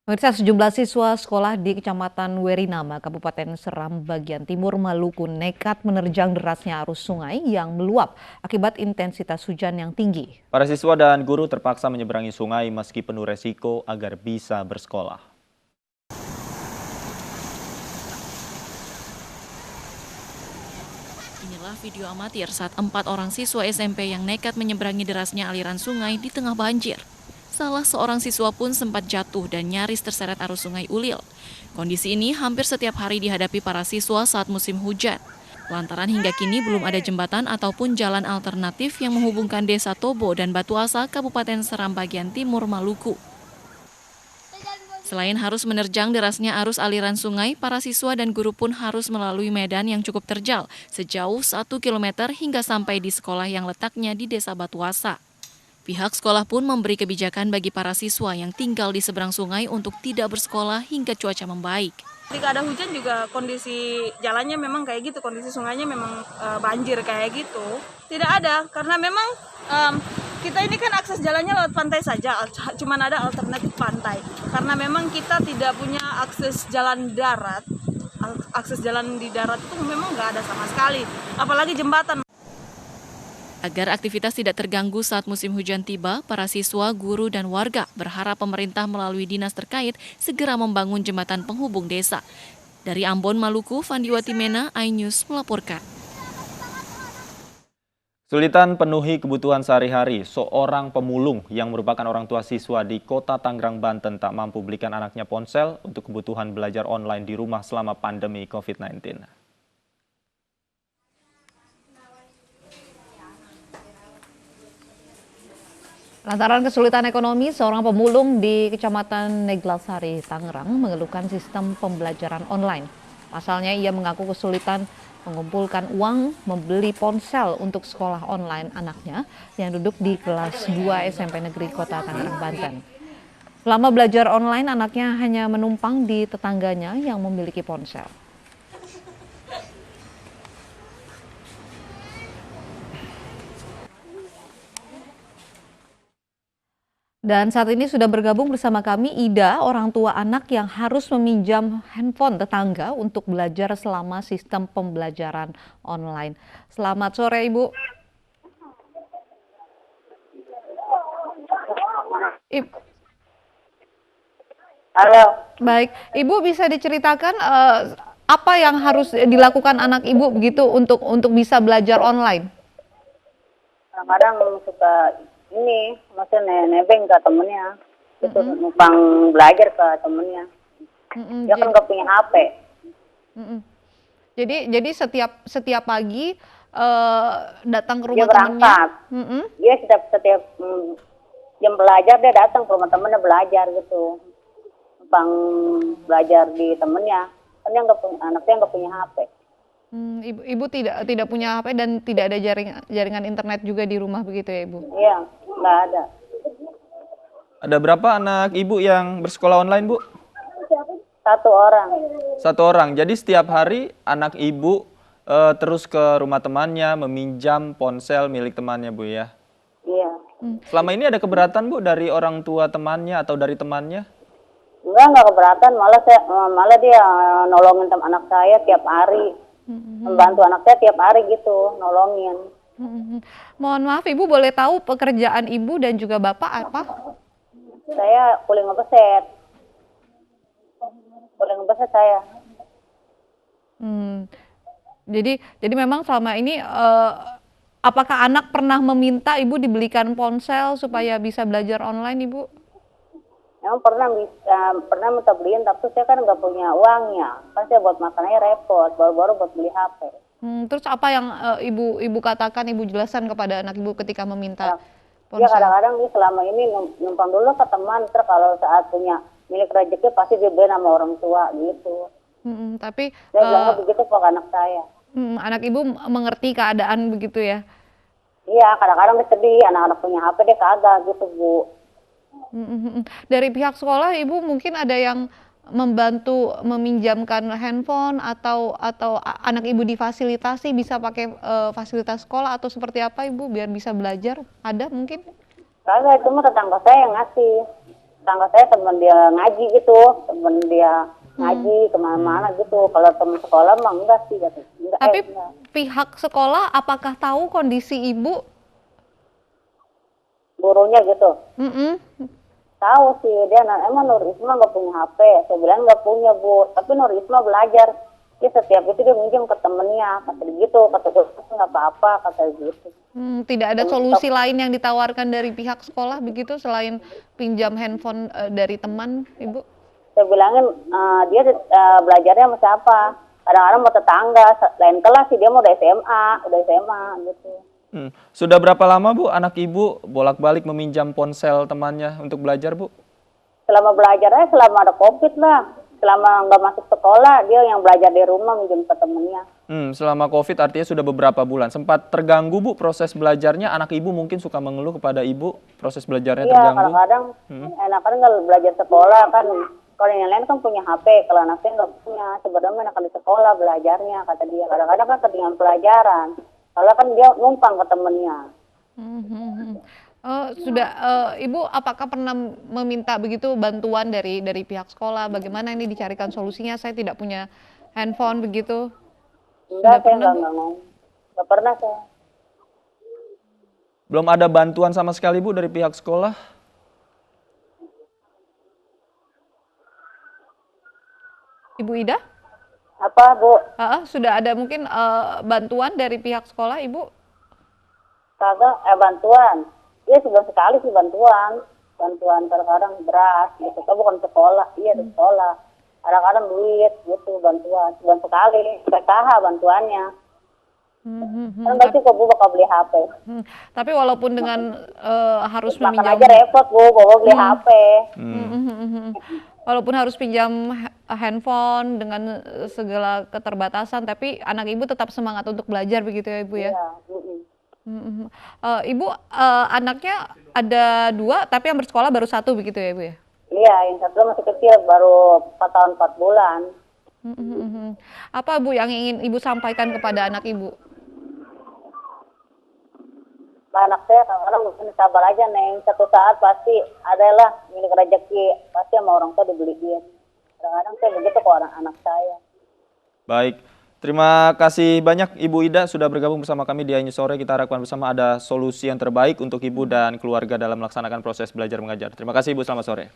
Pemirsa, sejumlah siswa sekolah di Kecamatan Werinama, Kabupaten Seram, bagian timur Maluku nekat menerjang derasnya arus sungai yang meluap akibat intensitas hujan yang tinggi. Para siswa dan guru terpaksa menyeberangi sungai meski penuh resiko agar bisa bersekolah. Inilah video amatir saat 4 orang siswa SMP yang nekat menyeberangi derasnya aliran sungai di tengah banjir. Salah seorang siswa pun sempat jatuh dan nyaris terseret arus sungai Ulil. Kondisi ini hampir setiap hari dihadapi para siswa saat musim hujan. Lantaran hingga kini belum ada jembatan ataupun jalan alternatif yang menghubungkan Desa Tobo dan Batu Asa, Kabupaten Seram bagian timur Maluku. Selain harus menerjang derasnya arus aliran sungai, para siswa dan guru pun harus melalui medan yang cukup terjal sejauh 1 km hingga sampai di sekolah yang letaknya di Desa Batu Asa. Pihak sekolah pun memberi kebijakan bagi para siswa yang tinggal di seberang sungai untuk tidak bersekolah hingga cuaca membaik. Ketika ada hujan juga kondisi jalannya memang kayak gitu, kondisi sungainya memang banjir kayak gitu. Tidak ada, karena memang kita ini kan akses jalannya lewat pantai saja, cuman ada alternatif pantai. Karena memang kita tidak punya akses jalan darat, akses jalan di darat itu memang nggak ada sama sekali, apalagi jembatan. Agar aktivitas tidak terganggu saat musim hujan tiba, para siswa, guru, dan warga berharap pemerintah melalui dinas terkait segera membangun jembatan penghubung desa. Dari Ambon, Maluku, Fandiwati Mena, iNews melaporkan. Kesulitan penuhi kebutuhan sehari-hari, seorang pemulung yang merupakan orang tua siswa di Kota Tangerang, Banten tak mampu belikan anaknya ponsel untuk kebutuhan belajar online di rumah selama pandemi COVID-19. Lantaran kesulitan ekonomi, seorang pemulung di Kecamatan Neglasari, Tangerang mengeluhkan sistem pembelajaran online. Pasalnya, ia mengaku kesulitan mengumpulkan uang membeli ponsel untuk sekolah online anaknya yang duduk di kelas 2 SMP Negeri Kota Tangerang, Banten. Selama belajar online, anaknya hanya menumpang di tetangganya yang memiliki ponsel. Dan saat ini sudah bergabung bersama kami Ida, orang tua anak yang harus meminjam handphone tetangga untuk belajar selama sistem pembelajaran online. Selamat sore, Ibu. Halo. Baik, Ibu bisa diceritakan apa yang harus dilakukan anak Ibu begitu untuk bisa belajar online? Kadang-kadang suka ini, maksudnya nebeng ke temennya, itu numpang belajar ke temennya. Dia kan nggak punya HP. Jadi setiap pagi datang ke Dia rumah temannya. berangkat. Dia setiap jam belajar dia datang ke rumah temennya belajar gitu, numpang belajar di temennya. Kan dia nggak punya, anaknya nggak punya HP. Ibu tidak punya HP dan tidak ada jaringan internet juga di rumah begitu ya, Ibu? Iya, nggak ada. Ada berapa anak Ibu yang bersekolah online, Bu? Satu orang. Satu orang. Jadi setiap hari anak Ibu terus ke rumah temannya meminjam ponsel milik temannya, Bu ya? Iya. Selama ini ada keberatan, Bu, dari orang tua temannya atau dari temannya? Nggak keberatan, malah dia nolongin anak saya tiap hari. Membantu anak saya tiap hari gitu, nolongin. Mohon maaf, Ibu boleh tahu pekerjaan Ibu dan juga Bapak apa? Saya kuliah ngebeset. Kuliah ngebeset saya. Jadi memang selama ini apakah anak pernah meminta Ibu dibelikan ponsel supaya bisa belajar online, Ibu? Emang pernah minta beliin, tapi saya kan nggak punya uangnya. Kan saya buat makanannya repot, baru-baru buat beli HP. Terus apa yang Ibu katakan, Ibu jelaskan kepada anak Ibu ketika meminta Ya ponsel? kadang-kadang dia selama ini numpang dulu ke teman, terus kalau saat punya milik rezeki pasti dibeliin sama orang tua gitu. Tapi Saya bilangnya begitu ke anak saya. anak Ibu mengerti keadaan begitu ya? Iya, kadang-kadang dia sedih, anak-anak punya HP dia kagak gitu, Bu. Dari pihak sekolah, Ibu mungkin ada yang membantu meminjamkan handphone atau anak Ibu difasilitasi bisa pakai fasilitas sekolah atau seperti apa, Ibu, biar bisa belajar? Ada mungkin? Kagak, itu mah tetangga saya yang ngasih. Tangga saya teman dia ngaji gitu, teman dia ngaji kemana-mana gitu. Kalau teman sekolah mah enggak sih, enggak. Tapi Enggak. pihak sekolah apakah tahu kondisi ibu? Gurunya gitu. Mm-mm. Tahu sih dia, emang Nur Isma nggak punya HP. Saya bilang nggak punya Bu, tapi Nur Isma belajar. Dia setiap itu dia minjem ke temennya, kata dia gitu, kata gue nggak apa-apa, kata dia gitu. Tidak ada solusi lain yang ditawarkan dari pihak sekolah begitu selain pinjam handphone dari teman, Ibu? Saya bilangin dia belajarnya sama siapa? Kadang-kadang mau tetangga, lain kelas sih dia mau udah SMA gitu. Sudah berapa lama Bu anak Ibu bolak-balik meminjam ponsel temannya untuk belajar Bu? Selama belajarnya selama ada COVID lah. Selama nggak masuk sekolah, dia yang belajar di rumah minjem ke temennya. Selama COVID artinya sudah beberapa bulan. Sempat terganggu Bu proses belajarnya? Anak Ibu mungkin suka mengeluh kepada Ibu proses belajarnya Iya, terganggu? kadang-kadang enakan nggak belajar sekolah kan. Kalau yang lain kan punya HP, kalau anaknya nggak punya. Sebenarnya enakan di sekolah belajarnya, kata dia. Kadang-kadang kan ketinggalan pelajaran. Soalnya kan dia numpang ke temennya. Ibu apakah pernah meminta begitu bantuan dari pihak sekolah? Bagaimana ini dicarikan solusinya? Saya tidak punya handphone begitu. Enggak, saya pernah, nggak pernah saya. Belum ada bantuan sama sekali Bu dari pihak sekolah? Ibu Ida? Apa Bu? Sudah ada mungkin bantuan dari pihak sekolah, Ibu? Kagak, bantuan. Iya sebulan sekali sih bantuan terkadang beras gitu. Kan bukan sekolah, iya di sekolah. Kadang-kadang duit gitu bantuan, sebulan sekali. PKH bantuannya. Kan nggak cukup Bu bakal beli HP. Tapi walaupun dengan harus Makan meminjam, aja repot Bu, bawa beli HP. walaupun harus pinjam handphone dengan segala keterbatasan, tapi anak Ibu tetap semangat untuk belajar begitu ya Ibu ya? Iya. Ibu anaknya ada 2, tapi yang bersekolah baru 1 begitu ya Ibu ya? Iya, yang satu masih kecil, baru 4 tahun 4 bulan. Apa Bu yang ingin Ibu sampaikan kepada anak Ibu? Anak saya kadang-kadang mungkin sabar aja Neng, satu saat pasti adalah milik rezeki, pasti sama orang tua dibeliin. Kadang-kadang saya begitu ke anak saya. Baik, terima kasih banyak Ibu Ida sudah bergabung bersama kami di News Sore. Kita harapkan bersama ada solusi yang terbaik untuk Ibu dan keluarga dalam melaksanakan proses belajar mengajar. Terima kasih Ibu, selamat sore.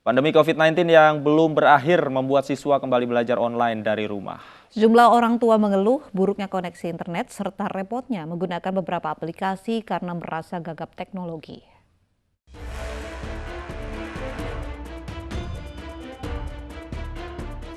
Pandemi COVID-19 yang belum berakhir membuat siswa kembali belajar online dari rumah. Sejumlah orang tua mengeluh buruknya koneksi internet serta repotnya menggunakan beberapa aplikasi karena merasa gagap teknologi.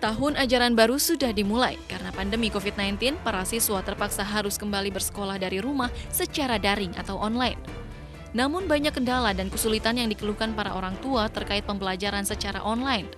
Tahun ajaran baru sudah dimulai. Karena pandemi COVID-19, para siswa terpaksa harus kembali bersekolah dari rumah secara daring atau online. Namun banyak kendala dan kesulitan yang dikeluhkan para orang tua terkait pembelajaran secara online.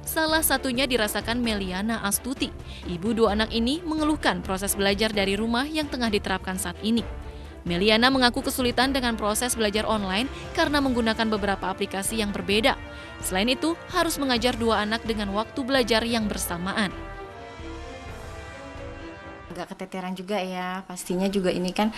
Salah satunya dirasakan Meliana Astuti. Ibu 2 anak ini mengeluhkan proses belajar dari rumah yang tengah diterapkan saat ini. Meliana mengaku kesulitan dengan proses belajar online karena menggunakan beberapa aplikasi yang berbeda. Selain itu, harus mengajar 2 anak dengan waktu belajar yang bersamaan. Agak keteteran juga ya, pastinya juga ini kan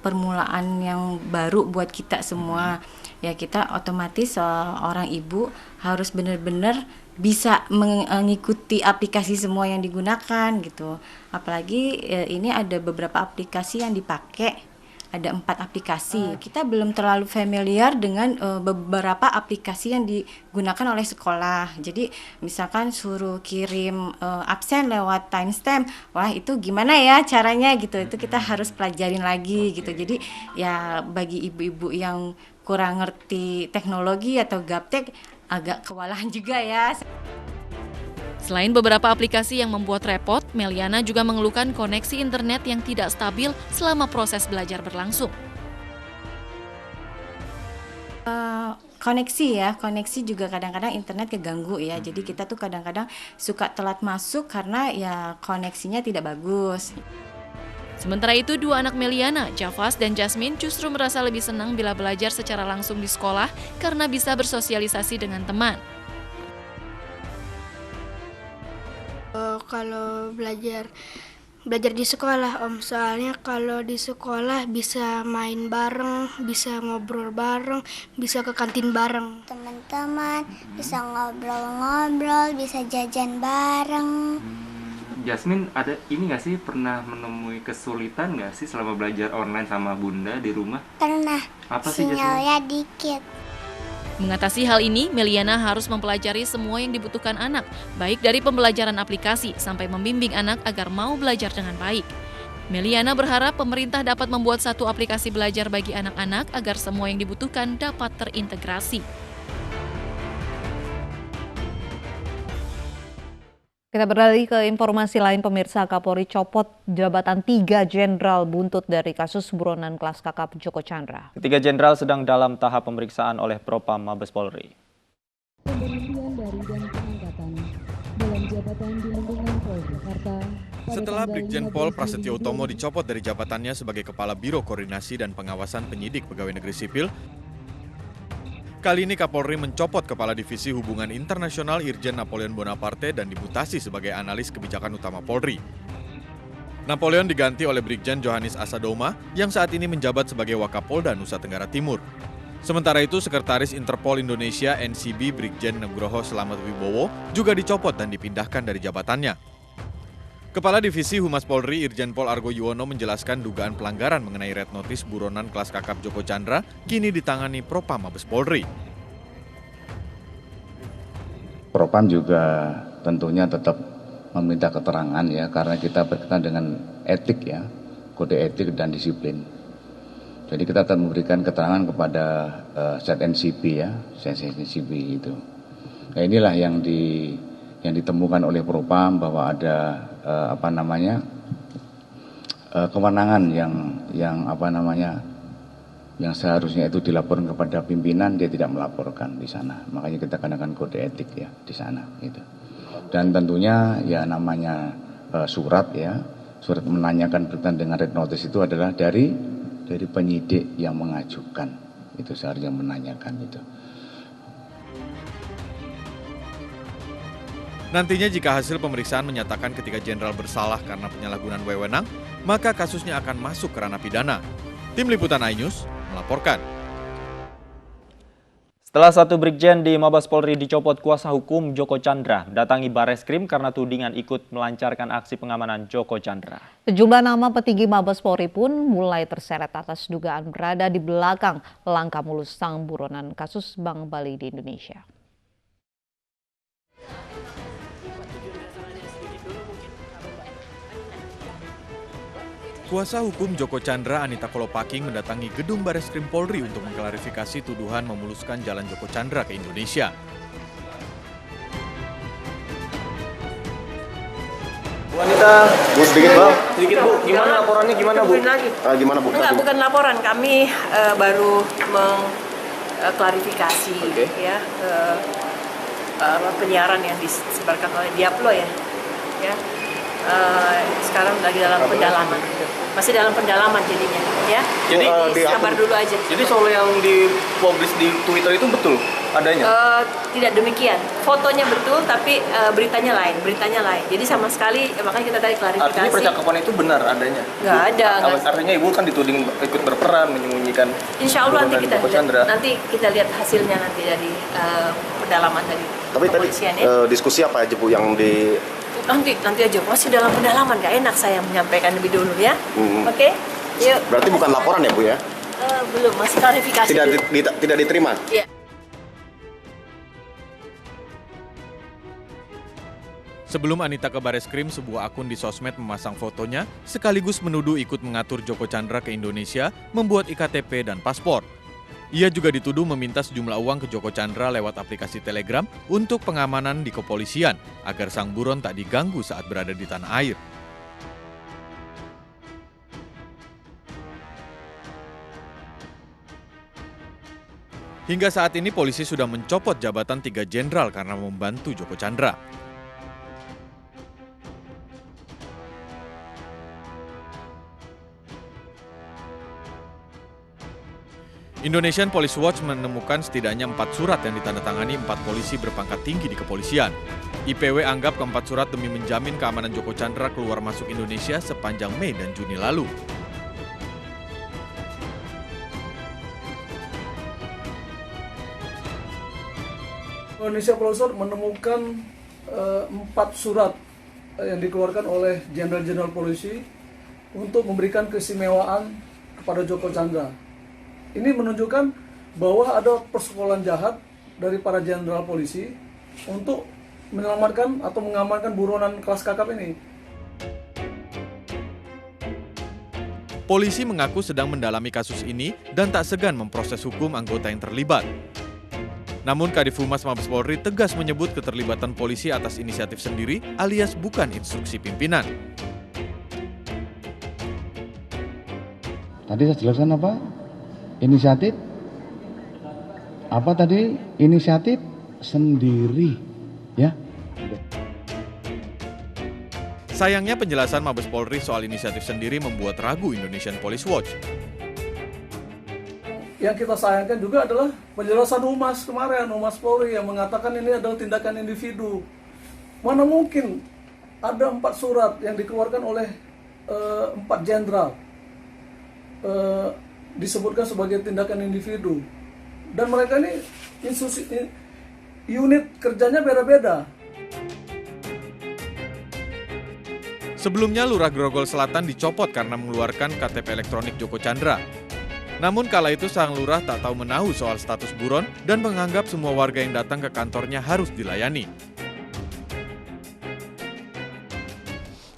permulaan yang baru buat kita semua. Ya kita otomatis orang ibu harus benar-benar bisa mengikuti aplikasi semua yang digunakan gitu. Apalagi ini ada beberapa aplikasi yang dipakai. Ada 4 aplikasi. Kita belum terlalu familiar dengan beberapa aplikasi yang digunakan oleh sekolah. Jadi misalkan suruh kirim absen lewat timestamp, wah itu gimana ya caranya gitu. Itu kita harus pelajarin lagi gitu. Jadi ya bagi ibu-ibu yang kurang ngerti teknologi atau gaptek agak kewalahan juga ya. Selain beberapa aplikasi yang membuat repot, Meliana juga mengeluhkan koneksi internet yang tidak stabil selama proses belajar berlangsung. Koneksi juga kadang-kadang internet keganggu ya. Jadi kita tuh kadang-kadang suka telat masuk karena ya koneksinya tidak bagus. Sementara itu, 2 anak Meliana, Javas dan Jasmine justru merasa lebih senang bila belajar secara langsung di sekolah karena bisa bersosialisasi dengan teman. Kalau belajar Belajar di sekolah, Om. Soalnya kalau di sekolah bisa main bareng, bisa ngobrol bareng, bisa ke kantin bareng. Teman-teman bisa ngobrol-ngobrol, bisa jajan bareng. Jasmine, ada ini nggak sih, pernah menemui kesulitan nggak sih selama belajar online sama Bunda di rumah? Pernah. Apa sih, Jasmine? Sinyalnya dikit. Mengatasi hal ini, Meliana harus mempelajari semua yang dibutuhkan anak, baik dari pembelajaran aplikasi sampai membimbing anak agar mau belajar dengan baik. Meliana berharap pemerintah dapat membuat satu aplikasi belajar bagi anak-anak agar semua yang dibutuhkan dapat terintegrasi. Kita beralih ke informasi lain, pemirsa. Kapolri copot jabatan 3 jenderal buntut dari kasus buronan kelas kakap Joko Chandra. Ketiga jenderal sedang dalam tahap pemeriksaan oleh Propam Mabes Polri. Pemberhentian dari dan pengangkatan dalam jabatan di lingkungan Poljakarta. Setelah Brigjen Pol Prasetyo Utomo dicopot dari jabatannya sebagai Kepala Biro Koordinasi dan Pengawasan Penyidik Pegawai Negeri Sipil, kali ini Kapolri mencopot Kepala Divisi Hubungan Internasional Irjen Napoleon Bonaparte dan dimutasi sebagai Analis Kebijakan Utama Polri. Napoleon diganti oleh Brigjen Johannes Asadoma yang saat ini menjabat sebagai Wakapolda Nusa Tenggara Timur. Sementara itu, Sekretaris Interpol Indonesia NCB Brigjen Nugroho Slamet Wibowo juga dicopot dan dipindahkan dari jabatannya. Kepala Divisi Humas Polri Irjen Pol Argo Yuwono menjelaskan dugaan pelanggaran mengenai red notice buronan kelas kakap Joko Chandra kini ditangani Propam Mabes Polri. Propam juga tentunya tetap meminta keterangan ya, karena kita berkaitan dengan etik ya, kode etik dan disiplin. Jadi kita akan memberikan keterangan kepada Set NCB ya, Set NCB itu. Nah, inilah yang ditemukan oleh Propam bahwa ada kewenangan yang seharusnya itu dilaporkan kepada pimpinan, dia tidak melaporkan di sana. Makanya kita kenakan kode etik ya di sana gitu. Dan tentunya ya namanya surat menanyakan berkaitan dengan red notice itu adalah dari penyidik yang mengajukan. Itu seharusnya menanyakan itu. Nantinya jika hasil pemeriksaan menyatakan ketiga jenderal bersalah karena penyalahgunaan wewenang, maka kasusnya akan masuk ke ranah pidana. Tim Liputan iNews melaporkan. Setelah satu brigjen di Mabes Polri dicopot, kuasa hukum Joko Chandra datangi Bareskrim karena tudingan ikut melancarkan aksi pengamanan Joko Chandra. Sejumlah nama petinggi Mabes Polri pun mulai terseret atas dugaan berada di belakang langkah mulus sang buronan kasus Bank Bali di Indonesia. Kuasa hukum Joko Chandra Anita Kolopaking mendatangi gedung Bareskrim Polri untuk mengklarifikasi tuduhan memuluskan jalan Joko Chandra ke Indonesia. Bu Anita, Bu sedikit Bu. Sedikit Bu, gimana laporannya gimana Bu? Gimana Bu? Enggak, bukan laporan, kami baru mengklarifikasi penyiaran yang disebarkan oleh Diaplo ya. Sekarang lagi dalam pendalaman. Masih dalam pendalaman jadinya ya. Jadi sabar dulu aja. Jadi soal yang dipublish di Twitter itu betul adanya? Tidak demikian. Fotonya betul tapi beritanya lain. Jadi sama sekali makanya kita tadi klarifikasi. Artinya percakapan itu benar adanya? Nggak ada. Artinya Ibu kan dituding ikut berperan menyembunyikan. Insya Allah nanti kita lihat hasilnya nanti dari pendalaman dari kepolisian. Tapi tadi diskusi apa aja Bu yang di Nanti aja, masih dalam pendalaman, gak enak saya menyampaikan lebih dulu ya. Oke, yuk. Berarti bukan laporan ya Bu ya? Belum, masih klarifikasi. Tidak diterima? Iya. Sebelum Anita ke Bareskrim, sebuah akun di sosmed memasang fotonya sekaligus menuduh ikut mengatur Joko Chandra ke Indonesia membuat IKTP dan paspor. Ia juga dituduh meminta sejumlah uang ke Joko Chandra lewat aplikasi Telegram untuk pengamanan di kepolisian agar sang buron tak diganggu saat berada di tanah air. Hingga saat ini polisi sudah mencopot jabatan 3 jenderal karena membantu Joko Chandra. Indonesian Police Watch menemukan setidaknya 4 surat yang ditandatangani 4 polisi berpangkat tinggi di kepolisian. IPW anggap keempat surat demi menjamin keamanan Joko Chandra keluar masuk Indonesia sepanjang Mei dan Juni lalu. Indonesia Police Watch menemukan 4 surat yang dikeluarkan oleh jenderal-jenderal polisi untuk memberikan keistimewaan kepada Joko Chandra. Ini menunjukkan bahwa ada persekolahan jahat dari para jenderal polisi untuk menyelamatkan atau mengamankan buronan kelas kakap ini. Polisi mengaku sedang mendalami kasus ini dan tak segan memproses hukum anggota yang terlibat. Namun Kadif Humas Mabes Polri tegas menyebut keterlibatan polisi atas inisiatif sendiri alias bukan instruksi pimpinan. Tadi saya jelaskan apa? Inisiatif? Apa tadi? Inisiatif sendiri, ya. Sayangnya penjelasan Mabes Polri soal inisiatif sendiri membuat ragu Indonesian Police Watch. Yang kita sayangkan juga adalah penjelasan Humas kemarin, Humas Polri yang mengatakan ini adalah tindakan individu. Mana mungkin ada 4 surat yang dikeluarkan oleh 4 jenderal disebutkan sebagai tindakan individu. Dan mereka ini unit kerjanya beda-beda. Sebelumnya Lurah Grogol Selatan dicopot karena mengeluarkan KTP elektronik Joko Chandra. Namun kala itu sang lurah tak tahu menahu soal status buron dan menganggap semua warga yang datang ke kantornya harus dilayani.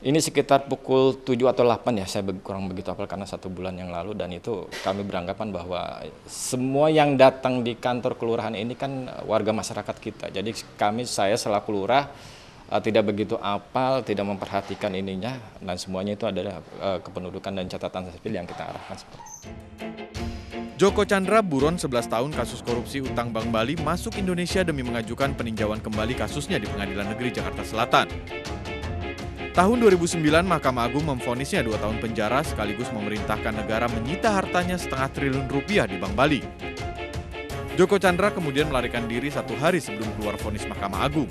Ini sekitar pukul 7 atau 8 ya, saya kurang begitu hafal karena 1 bulan yang lalu, dan itu kami beranggapan bahwa semua yang datang di kantor kelurahan ini kan warga masyarakat kita. Jadi saya selaku lurah tidak begitu apal, tidak memperhatikan ininya, dan semuanya itu adalah kependudukan dan catatan sipil yang kita arahkan seperti itu. Joko Chandra buron 11 tahun kasus korupsi utang Bank Bali masuk Indonesia demi mengajukan peninjauan kembali kasusnya di Pengadilan Negeri Jakarta Selatan. Tahun 2009, Mahkamah Agung memvonisnya 2 tahun penjara sekaligus memerintahkan negara menyita hartanya setengah triliun rupiah di Bank Bali. Joko Chandra kemudian melarikan diri 1 hari sebelum keluar vonis Mahkamah Agung.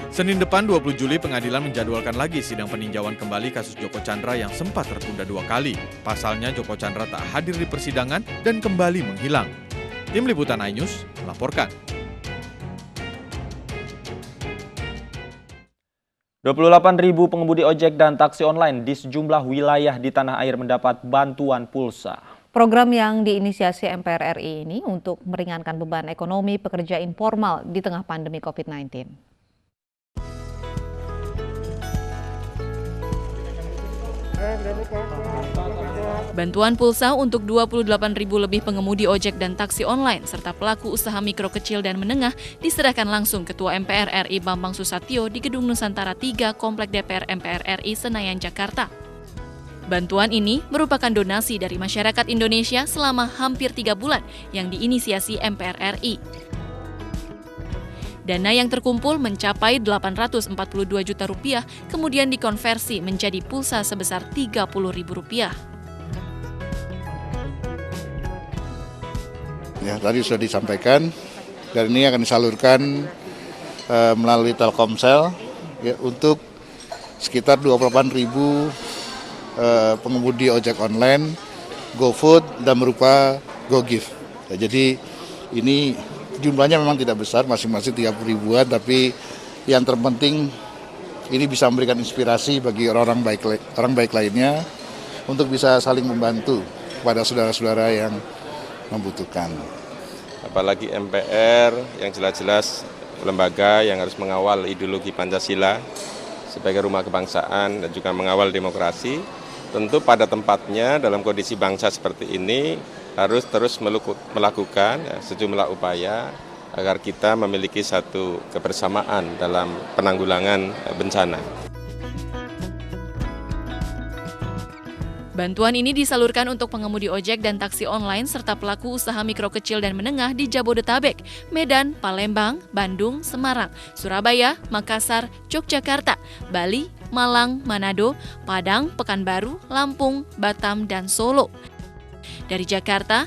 Senin depan 20 Juli pengadilan menjadwalkan lagi sidang peninjauan kembali kasus Joko Chandra yang sempat tertunda 2 kali. Pasalnya Joko Chandra tak hadir di persidangan dan kembali menghilang. Tim Liputan iNews melaporkan. 28.000 pengemudi ojek dan taksi online di sejumlah wilayah di tanah air mendapat bantuan pulsa. Program yang diinisiasi MPR RI ini untuk meringankan beban ekonomi pekerja informal di tengah pandemi COVID-19. Bantuan pulsa untuk 28.000 lebih pengemudi ojek dan taksi online serta pelaku usaha mikro kecil dan menengah diserahkan langsung Ketua MPR RI Bambang Susatyo di Gedung Nusantara 3 Komplek DPR MPR RI Senayan, Jakarta. Bantuan ini merupakan donasi dari masyarakat Indonesia selama hampir 3 bulan yang diinisiasi MPR RI. Dana yang terkumpul mencapai 842 juta rupiah, kemudian dikonversi menjadi pulsa sebesar Rp30.000. Ya, tadi sudah disampaikan, dan ini akan disalurkan melalui Telkomsel ya, untuk sekitar 28.000 pengemudi ojek online, GoFood, dan berupa GoGift. Ya, jadi ini jumlahnya memang tidak besar, masing-masing 30 ribuan, tapi yang terpenting ini bisa memberikan inspirasi bagi orang baik lainnya untuk bisa saling membantu kepada saudara-saudara yang membutuhkan. Apalagi MPR yang jelas-jelas lembaga yang harus mengawal ideologi Pancasila sebagai rumah kebangsaan dan juga mengawal demokrasi, tentu pada tempatnya dalam kondisi bangsa seperti ini harus terus melakukan sejumlah upaya agar kita memiliki satu kebersamaan dalam penanggulangan bencana. Bantuan ini disalurkan untuk pengemudi ojek dan taksi online serta pelaku usaha mikro kecil dan menengah di Jabodetabek, Medan, Palembang, Bandung, Semarang, Surabaya, Makassar, Yogyakarta, Bali, Malang, Manado, Padang, Pekanbaru, Lampung, Batam, dan Solo. Dari Jakarta,